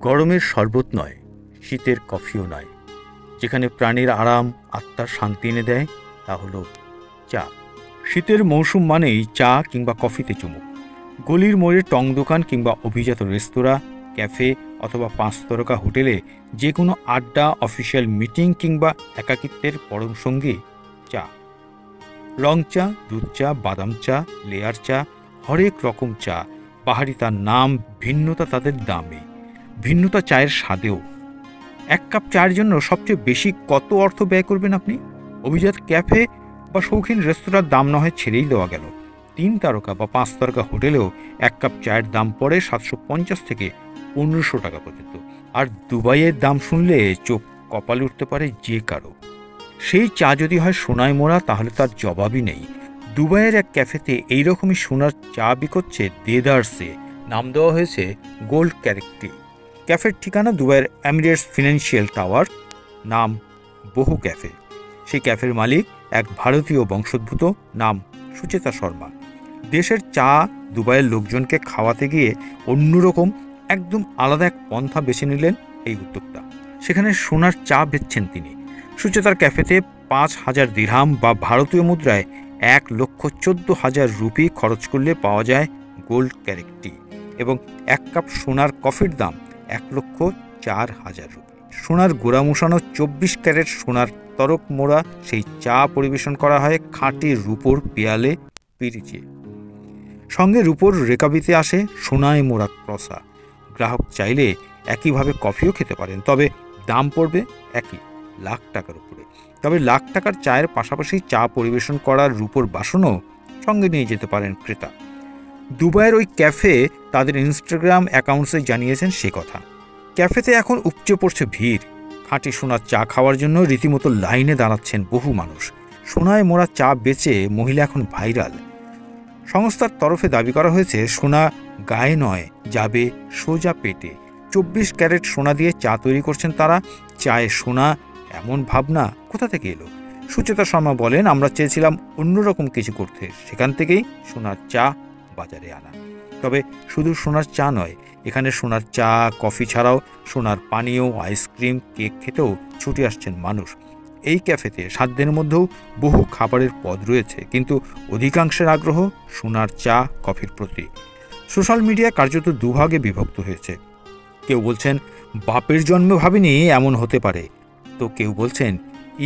গরমের শরবত নয়, শীতের কফিও নয়, যেখানে প্রাণীর আরাম আত্মার শান্তি এনে দেয় তা হলো চা। শীতের মৌসুম মানেই চা কিংবা কফিতে চুমুক। গলির মোড়ে টং দোকান কিংবা অভিজাত রেস্তোরাঁ, ক্যাফে অথবা 5 তারকা হোটেলে যে কোনো আড্ডা, অফিসিয়াল মিটিং কিংবা একাকিত্বের পরম সঙ্গী চা। রং চা, দুধ চা, বাদাম চা, লেয়ার চা, হরেক রকম চা। পাহাড়ি তার নাম, ভিন্নতা তাদের দামে, ভিন্নতা চায়ের স্বাদেও। 1 কাপ চায়ের জন্য সবচেয়ে বেশি কত অর্থ ব্যয় করবেন আপনি? অভিজাত ক্যাফে বা শৌখিন রেস্তোরাঁর দাম না হয় ছেড়েই দেওয়া গেল, 3 তারকা বা 5 তারকা হোটেলেও 1 কাপ চায়ের দাম পড়ে 750 থেকে 1500 টাকা পর্যন্ত। আর দুবাইয়ের দাম শুনলে চোখ কপালে উঠতে পারে যে কারো। সেই চা যদি হয় সোনায় মোড়া, তাহলে তার জবাবই নেই। দুবাইয়ের এক ক্যাফেতে এইরকমই সোনার চা বিকোচ্ছে দেদারসে। নাম দেওয়া হয়েছে গোল্ড ক্যারেক্টি। ক্যাফের ঠিকানা দুবাইয়ের এমিরেটস ফিনান্সিয়াল টাওয়ার, নাম বহু ক্যাফে। সেই ক্যাফের মালিক এক ভারতীয় বংশোদ্ভূত, নাম সুচেতা শর্মা। দেশের চা দুবাইয়ের লোকজনকে খাওয়াতে গিয়ে অন্যরকম একদম আলাদা এক পন্থা বেছে নিলেন এই উদ্যোক্তা। সেখানে সোনার চা বেচছেন তিনি। সুচেতার ক্যাফেতে 5000 দিরহাম বা ভারতীয় মুদ্রায় 1,14,000 রুপি খরচ করলে পাওয়া যায় গোল্ড ক্যারেক্টি, এবং 1 কাপ সোনার কফির দাম 1,04,000 রুপি। সোনার গোড়া মোশানো 24 ক্যারেট সোনার তরক মোড়া সেই চা পরিবেশন করা হয় খাঁটি রূপোর পেয়ালে পিরিচে। সঙ্গে রূপোর রেকাবিতে আসে সোনায় মোড়া ক্রসা। গ্রাহক চাইলে একইভাবে কফিও খেতে পারেন, তবে দাম পড়বে একই, লাখ টাকার উপরে। তবে লাখ টাকার চায়ের পাশাপাশি চা পরিবেশন করার রূপোর বাসনও সঙ্গে নিয়ে যেতে পারেন ক্রেতা। দুবাইয়ের ওই ক্যাফে তাদের ইনস্টাগ্রাম অ্যাকাউন্টসে জানিয়েছেন সে কথা। ক্যাফেতে এখন উপচে পড়ছে ভিড়। খাঁটি সোনার চা খাওয়ার জন্য রীতিমতো লাইনে দাঁড়াচ্ছেন বহু মানুষ। সোনায় মোড়া চা বেচে মহিলা এখন ভাইরাল। সংস্থার তরফে দাবি করা হয়েছে, সোনা গায়ে নয়, যাবে সোজা পেটে। 24 ক্যারেট সোনা দিয়ে চা তৈরি করছেন তারা। চায়ে সোনা, এমন ভাবনা কোথা থেকে এলো? সুচেতা শর্মা বলেন, আমরা চেয়েছিলাম অন্যরকম কিছু করতে, সেখান থেকেই সোনার চা বাজারে আনা। তবে শুধু সোনার চা নয়, এখানে সোনার চা কফি ছাড়াও সোনার পানীয়, আইসক্রিম, কেক খেতেও ছুটে আসছেন মানুষ। এই ক্যাফেতে সাধ্যের মধ্যেও বহু খাবারের পদ রয়েছে, কিন্তু অধিকাংশের আগ্রহ সোনার চা কফির প্রতি। সোশ্যাল মিডিয়া কার্যত দুভাগে বিভক্ত হয়েছে। কেউ বলছেন, বাপের জন্মে ভাবিনি এমন হতে পারে, তো কেউ বলছেন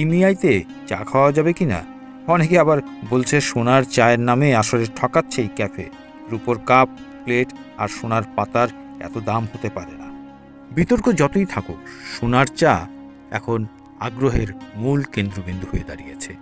ইমিআইতে চা খাওয়া যাবে কিনা। অনেকে আবার বলছে, সোনার চায়ের নামে আসলে ঠকাচ্ছে এই ক্যাফে। রূপোর কাপ, প্লেট আর সোনার পাতার এত দাম হতে পারে না। বিতর্ক যতই থাকুক, সোনার চা এখন আগ্রহের মূল কেন্দ্রবিন্দু হয়ে দাঁড়িয়েছে।